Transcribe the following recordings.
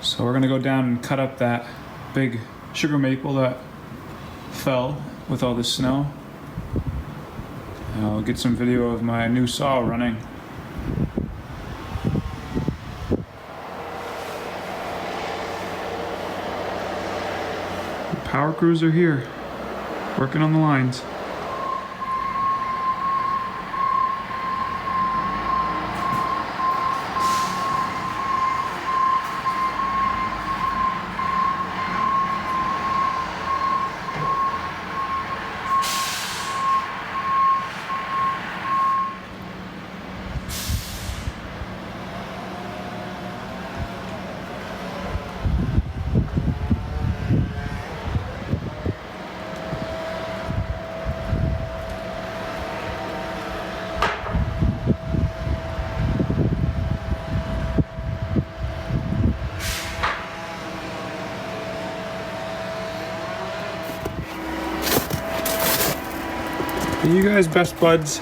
So we're gonna go down and cut up that big sugar maple that fell with all the snow. I'll get some video of my new saw running. The power crews are here, working on the lines. Are you guys best buds?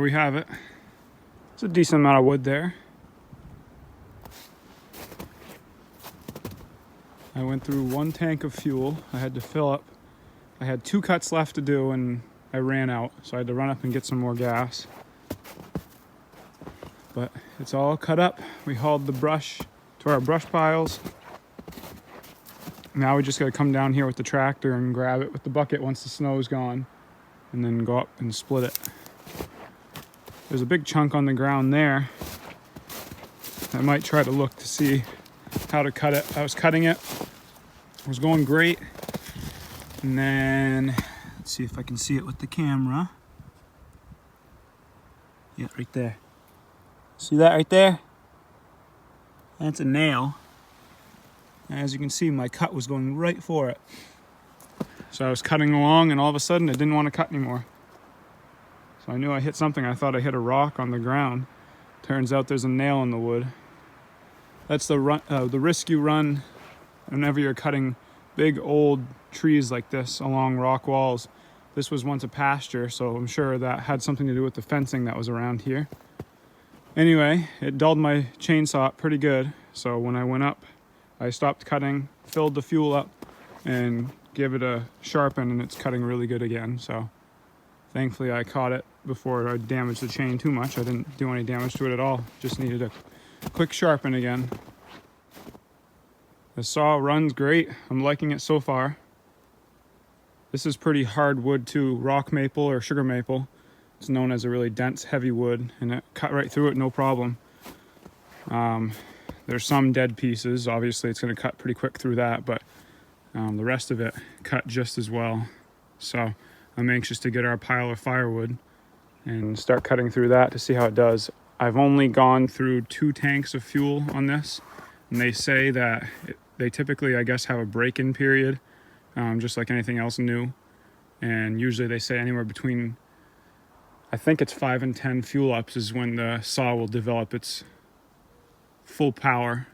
we have it. It's a decent amount of wood there. I went through 1 tank of fuel. I had to fill up. I had 2 cuts left to do and I ran out, so I had to run up and get some more gas. But it's all cut up. We hauled the brush to our brush piles. Now we just gotta come down here with the tractor and grab it with the bucket once the snow is gone, and then go up and split it. There's a big chunk on the ground there. I might try to look to see how to cut it. I was cutting it. It was going great. And then, let's see if I can see it with the camera. Yeah, right there. See that right there? That's a nail. And as you can see, my cut was going right for it. So I was cutting along and all of a sudden I didn't want to cut anymore. So I knew I hit something. I thought I hit a rock on the ground. Turns out there's a nail in the wood. That's the risk you run whenever you're cutting big old trees like this along rock walls. This was once a pasture, so I'm sure that had something to do with the fencing that was around here. Anyway, it dulled my chainsaw up pretty good. So when I went up, I stopped cutting, filled the fuel up, and gave it a sharpen, and it's cutting really good again. So thankfully I caught it before I damaged the chain too much. I didn't do any damage to it at all. Just needed a quick sharpen again. The saw runs great. I'm liking it so far. This is pretty hard wood too, rock maple or sugar maple. It's known as a really dense, heavy wood, and it cut right through it, no problem. There's some dead pieces. Obviously, it's going to cut pretty quick through that, but the rest of it cut just as well. So I'm anxious to get our pile of firewood and start cutting through that to see how it does. I've only gone through 2 tanks of fuel on this, and they say that they typically, I guess, have a break-in period, just like anything else new. And usually they say anywhere between, I think it's 5 and 10 fuel ups is when the saw will develop its full power.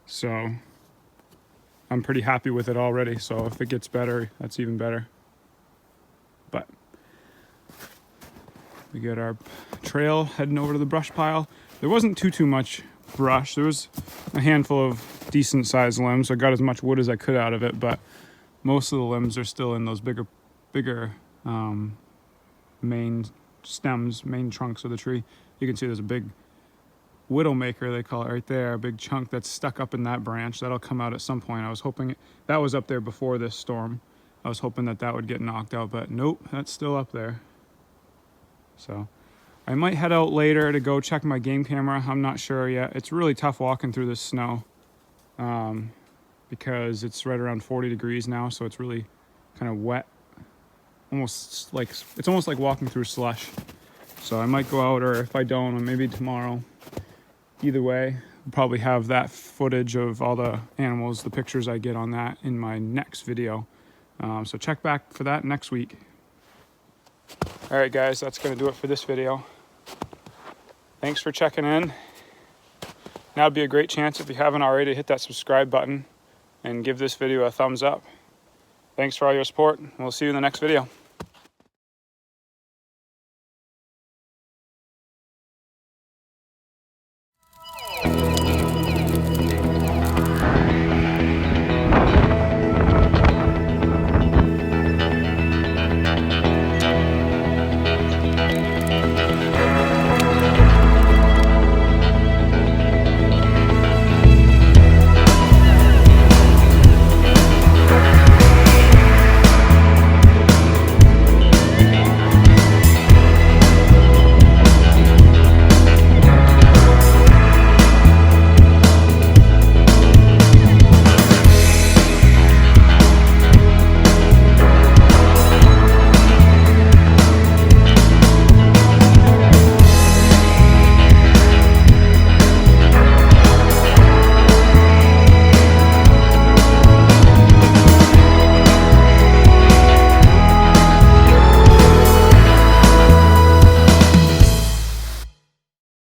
So I'm pretty happy with it already. So if it gets better, that's even better. But we got our trail heading over to the brush pile. There wasn't too much brush. There was a handful of decent sized limbs. I got as much wood as I could out of it, but most of the limbs are still in those bigger main stems, main trunks of the tree. You can see there's a big widowmaker, they call it, right there, a big chunk that's stuck up in that branch. That'll come out at some point. I was hoping that was up there before this storm. I was hoping that would get knocked out, but nope, that's still up there. So I might head out later to go check my game camera. I'm not sure yet. It's really tough walking through this snow because it's right around 40 degrees now, so it's really kind of wet. It's almost like walking through slush. So I might go out, or if I don't, maybe tomorrow. Either way, I'll probably have that footage of all the animals, the pictures I get on that in my next video. So check back for that next week. All right, guys, that's going to do it for this video. Thanks for checking in. Now would be a great chance, if you haven't already, to hit that subscribe button and give this video a thumbs up. Thanks for all your support. We'll see you in the next video.